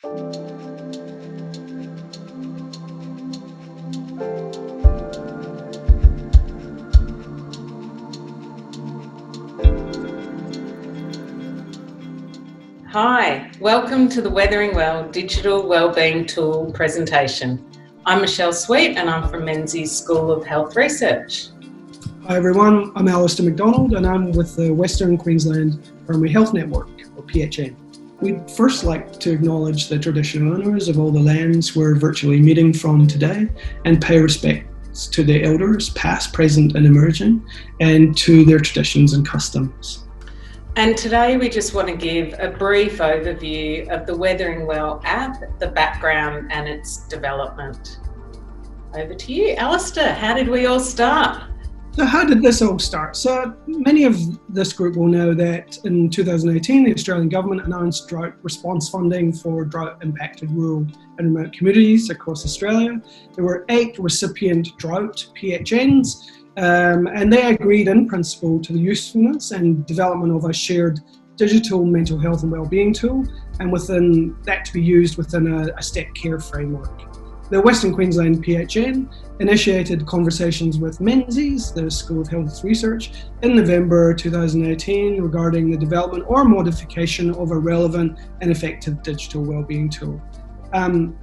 Hi, welcome to the Weathering Well Digital Wellbeing Tool presentation. I'm Michelle Sweet and I'm from Menzies School of Health Research. Hi everyone, I'm Alistair McDonald and I'm with the Western Queensland Primary Health Network, or PHN. We'd first like to acknowledge the traditional owners of all the lands we're virtually meeting from today and pay respects to their elders, past, present and emerging, and to their traditions and customs. And today we just want to give a brief overview of the Weathering Well app, the background and its development. Over to you, Alistair. How did we all start? So how did this all start? So many of this group will know that in 2018, the Australian government announced drought response funding for drought-impacted rural and remote communities across Australia. There were 8 recipient drought PHNs, and they agreed in principle to the usefulness and development of a shared digital mental health and wellbeing tool, and within that to be used within a step care framework. The Western Queensland PHN initiated conversations with Menzies, the School of Health Research, in November 2018 regarding the development or modification of a relevant and effective digital wellbeing tool.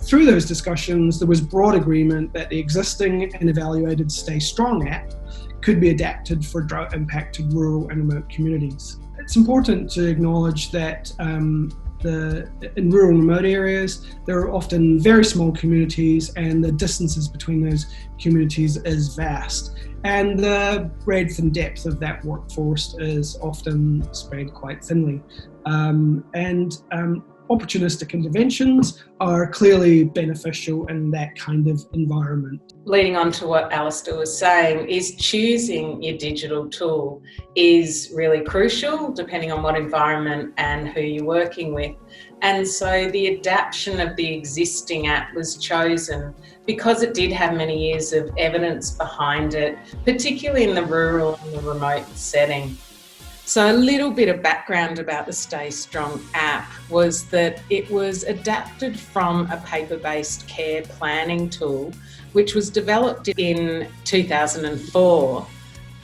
Through those discussions, there was broad agreement that the existing and evaluated Stay Strong app could be adapted for drought-impacted rural and remote communities. It's important to acknowledge that in rural and remote areas, there are often very small communities and the distances between those communities is vast. And the breadth and depth of that workforce is often spread quite thinly. Opportunistic interventions are clearly beneficial in that kind of environment. Leading on to what Alistair was saying, is choosing your digital tool is really crucial depending on what environment and who you're working with. And so the adaptation of the existing app was chosen because it did have many years of evidence behind it, particularly in the rural and the remote setting. So a little bit of background about the Stay Strong app was that it was adapted from a paper-based care planning tool, which was developed in 2004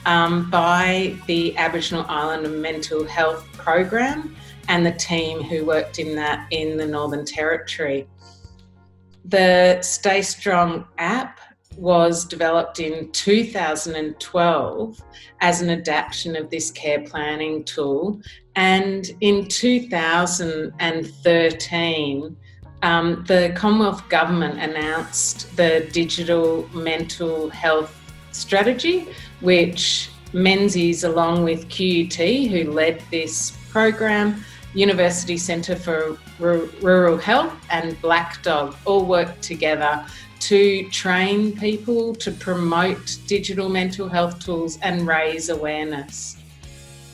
by the Aboriginal Island Mental Health Program and the team who worked in that in the Northern Territory. The Stay Strong app was developed in 2012 as an adaptation of this care planning tool, and in 2013 the Commonwealth Government announced the Digital Mental Health Strategy, which Menzies, along with QUT, who led this program, University Centre for Rural Health and Black Dog all worked together to train people to promote digital mental health tools and raise awareness.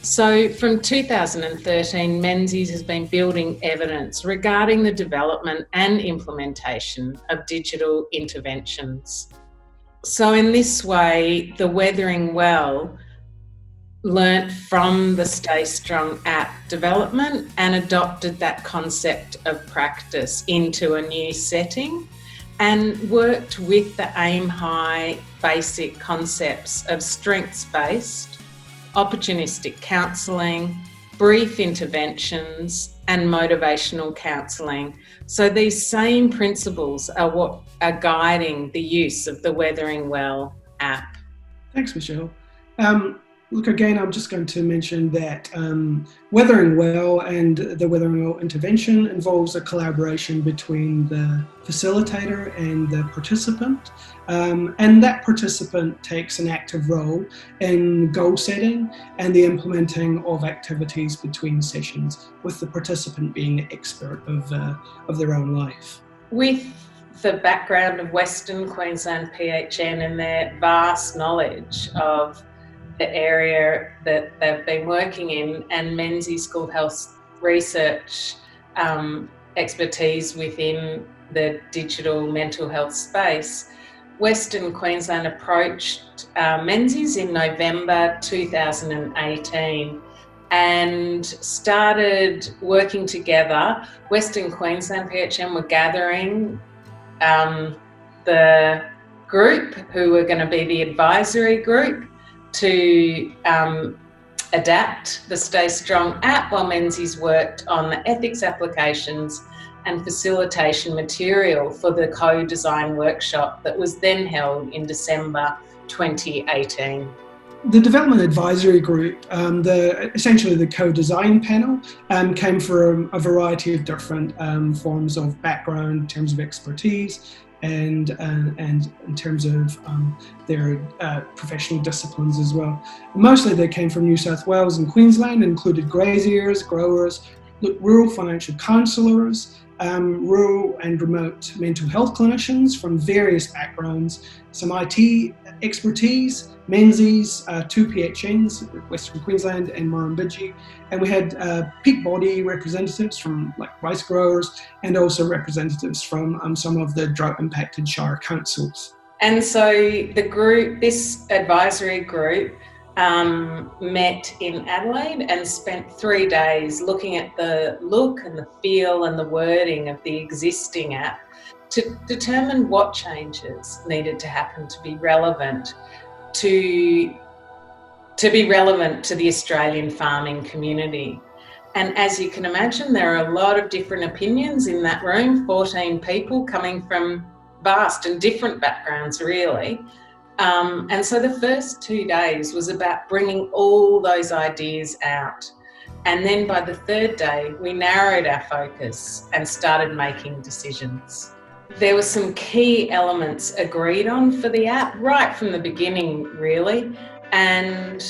So from 2013, Menzies has been building evidence regarding the development and implementation of digital interventions. So in this way, the Weathering Well learnt from the Stay Strong app development and adopted that concept of practice into a new setting, and worked with the aim high basic concepts of strengths-based, opportunistic counselling, brief interventions, and motivational counselling. So these same principles are what are guiding the use of the Weathering Well app. Thanks, Michelle. Look, again, I'm just going to mention that Weathering Well and the Weathering Well intervention involves a collaboration between the facilitator and the participant. And that participant takes an active role in goal setting and the implementing of activities between sessions, with the participant being the expert of their own life. With the background of Western Queensland PHN and their vast knowledge of the area that they've been working in, and Menzies School of Health Research expertise within the digital mental health space, Western Queensland approached Menzies in November 2018 and started working together. Western Queensland PHM were gathering the group who were going to be the advisory group to adapt the Stay Strong app, while Menzies worked on the ethics applications and facilitation material for the co-design workshop that was then held in December 2018. The development advisory group, essentially the co-design panel, came from a variety of different forms of background in terms of expertise and in terms of their professional disciplines as well. Mostly they came from New South Wales and Queensland, included graziers, growers, rural financial counsellors, rural and remote mental health clinicians from various backgrounds, some IT expertise, Menzies, 2 PHNs, Western Queensland and Murrumbidgee, and we had peak body representatives from rice growers and also representatives from some of the drought-impacted shire councils. And so the group, this advisory group, met in Adelaide and spent 3 days looking at the look and the feel and the wording of the existing app to determine what changes needed to happen to be relevant to the Australian farming community. And as you can imagine, there are a lot of different opinions in that room, 14 people coming from vast and different backgrounds really. And so the first 2 days was about bringing all those ideas out. And then by the third day, we narrowed our focus and started making decisions. There were some key elements agreed on for the app right from the beginning, really. And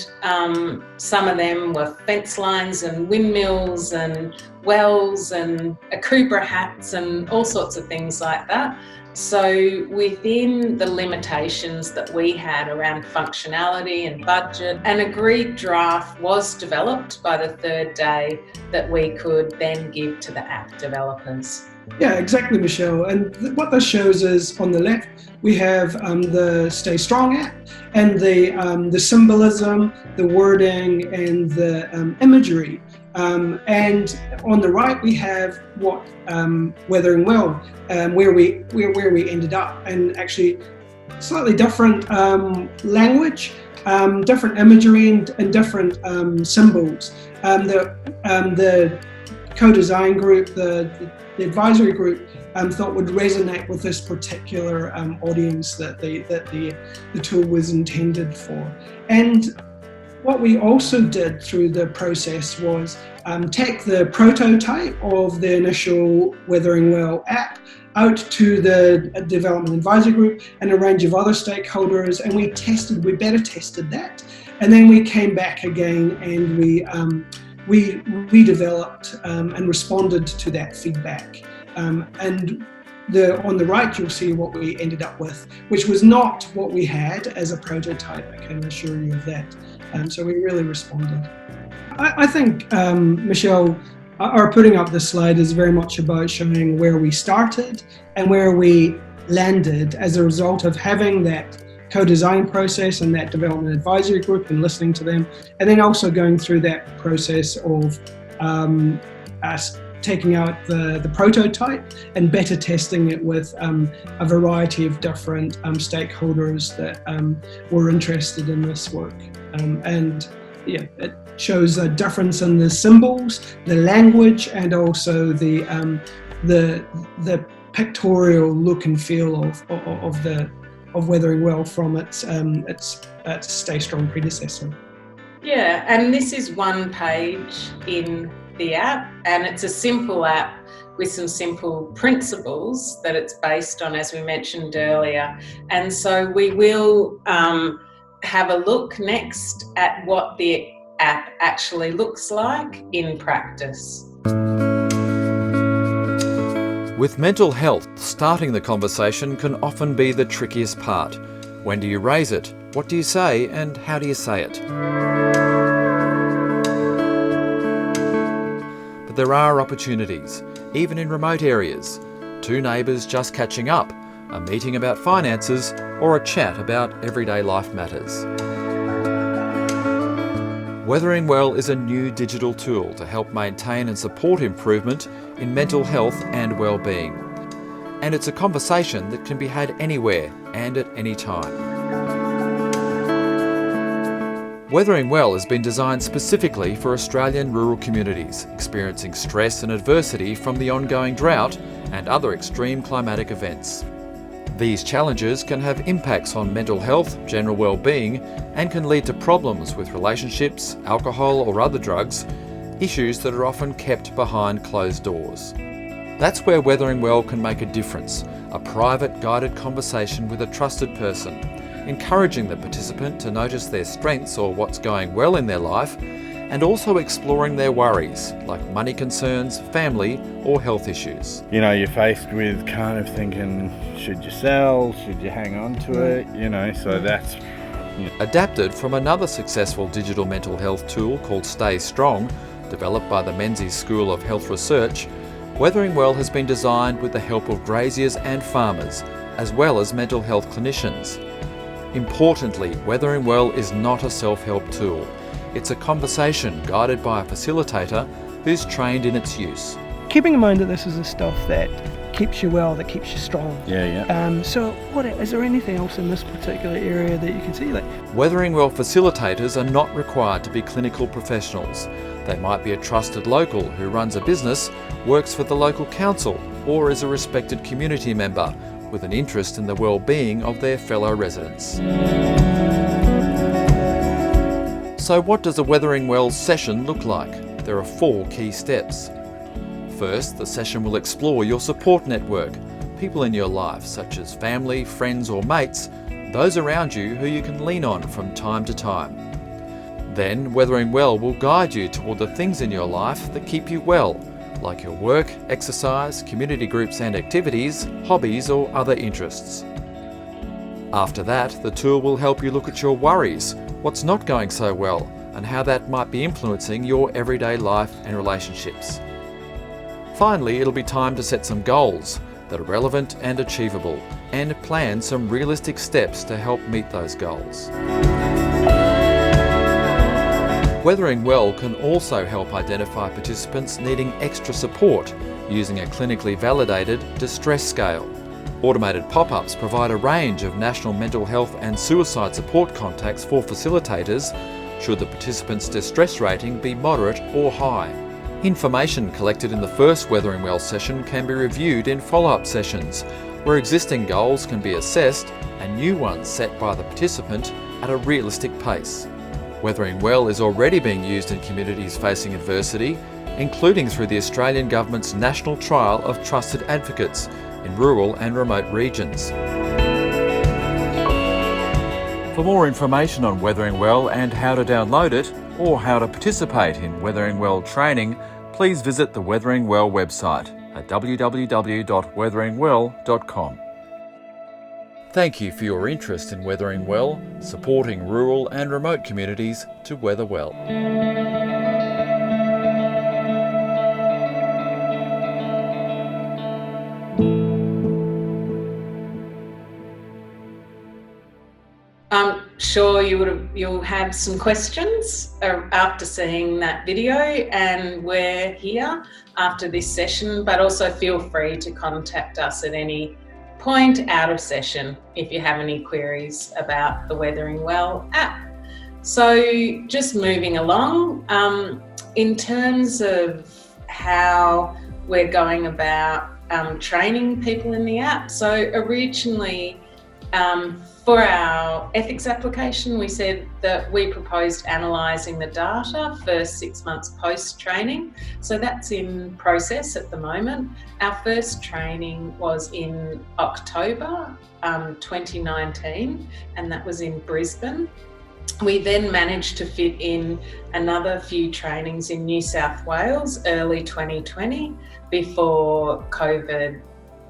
some of them were fence lines and windmills and wells and Akubra hats and all sorts of things like that. So within the limitations that we had around functionality and budget, an agreed draft was developed by the third day that we could then give to the app developers. Yeah, exactly, Michelle. And what this shows is on the left, we have the Stay Strong app and the symbolism, the wording and the imagery. And on the right, we have what Weathering Well, where we ended up, and actually slightly different language, different imagery and different symbols. The co-design group, the advisory group, thought would resonate with this particular audience that the tool was intended for. And what we also did through the process was take the prototype of the initial Weathering Well app out to the development advisory group and a range of other stakeholders, and we beta tested that. And then we came back again and we redeveloped and responded to that feedback. And on the right, you'll see what we ended up with, which was not what we had as a prototype, I can assure you of that. So we really responded. I think, Michelle, our putting up this slide is very much about showing where we started and where we landed as a result of having that co-design process and that development advisory group and listening to them, and then also going through that process of us taking out the prototype and beta testing it with a variety of different stakeholders that were interested in this work. And yeah, it shows a difference in the symbols, the language, and also the pictorial look and feel of Weathering Well from its Stay Strong predecessor. Yeah, and this is one page in the app, and it's a simple app with some simple principles that it's based on, as we mentioned earlier. And so we will have a look next at what the app actually looks like in practice. With mental health, starting the conversation can often be the trickiest part. When do you raise it? What do you say? And how do you say it? But there are opportunities, even in remote areas. 2 neighbours just catching up, a meeting about finances, or a chat about everyday life matters. Weathering Well is a new digital tool to help maintain and support improvement in mental health and well-being. And it's a conversation that can be had anywhere and at any time. Weathering Well has been designed specifically for Australian rural communities experiencing stress and adversity from the ongoing drought and other extreme climatic events. These challenges can have impacts on mental health, general well-being, and can lead to problems with relationships, alcohol or other drugs, issues that are often kept behind closed doors. That's where Weathering Well can make a difference, a private guided conversation with a trusted person, encouraging the participant to notice their strengths or what's going well in their life, and also exploring their worries, like money concerns, family or health issues. You know, you're faced with kind of thinking, should you sell, should you hang on to it, so that's... Adapted from another successful digital mental health tool called Stay Strong, developed by the Menzies School of Health Research, Weathering Well has been designed with the help of graziers and farmers, as well as mental health clinicians. Importantly, Weathering Well is not a self-help tool. It's a conversation guided by a facilitator who's trained in its use. Keeping in mind that this is the stuff that keeps you well, that keeps you strong. So is there anything else in this particular area that you can see? Weathering Well facilitators are not required to be clinical professionals. They might be a trusted local who runs a business, works for the local council, or is a respected community member with an interest in the well-being of their fellow residents. So what does a Weathering Well session look like? There are 4 key steps. First, the session will explore your support network, people in your life such as family, friends or mates, those around you who you can lean on from time to time. Then, Weathering Well will guide you toward the things in your life that keep you well, like your work, exercise, community groups and activities, hobbies or other interests. After that, the tool will help you look at your worries, what's not going so well, and how that might be influencing your everyday life and relationships. Finally, it'll be time to set some goals that are relevant and achievable, and plan some realistic steps to help meet those goals. Weathering Well can also help identify participants needing extra support using a clinically validated distress scale. Automated pop-ups provide a range of national mental health and suicide support contacts for facilitators should the participant's distress rating be moderate or high. Information collected in the first Weathering Well session can be reviewed in follow-up sessions, where existing goals can be assessed and new ones set by the participant at a realistic pace. Weathering Well is already being used in communities facing adversity, including through the Australian Government's national trial of trusted advocates in rural and remote regions. For more information on Weathering Well and how to download it, or how to participate in Weathering Well training, please visit the Weathering Well website at www.weatheringwell.com. Thank you for your interest in Weathering Well, supporting rural and remote communities to weather well. I'm sure you'll have some questions after seeing that video, and we're here after this session, but also feel free to contact us at any point out of session if you have any queries about the Weathering Well app. So just moving along, in terms of how we're going about training people in the app. So originally, for our ethics application, we said that we proposed analysing the data for 6 months post-training. So that's in process at the moment. Our first training was in October 2019, and that was in Brisbane. We then managed to fit in another few trainings in New South Wales early 2020 before COVID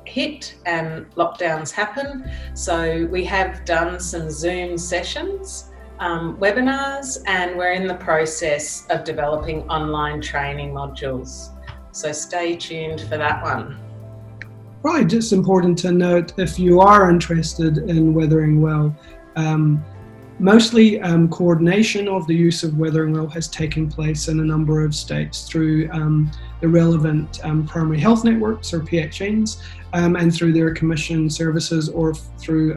hit and lockdowns happen. So we have done some Zoom sessions, webinars, and we're in the process of developing online training modules. So stay tuned for that one. Right, just important to note, if you are interested in Weathering Well, Mostly coordination of the use of Weathering Well has taken place in a number of states through the relevant primary health networks, or PHNs, and through their commission services, or through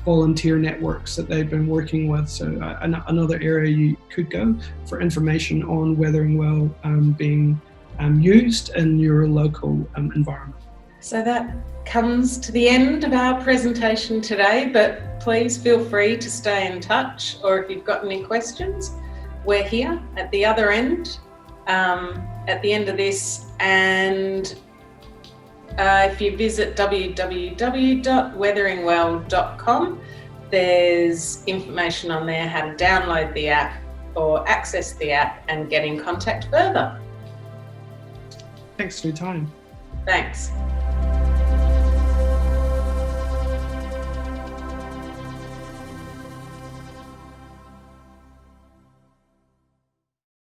volunteer networks that they've been working with. So another area you could go for information on Weathering Well being used in your local environment. So that comes to the end of our presentation today, but please feel free to stay in touch, or if you've got any questions, we're here at the other end, at the end of this. And if you visit www.weatheringwell.com, there's information on there how to download the app or access the app and get in contact further. Thanks for your time. Thanks.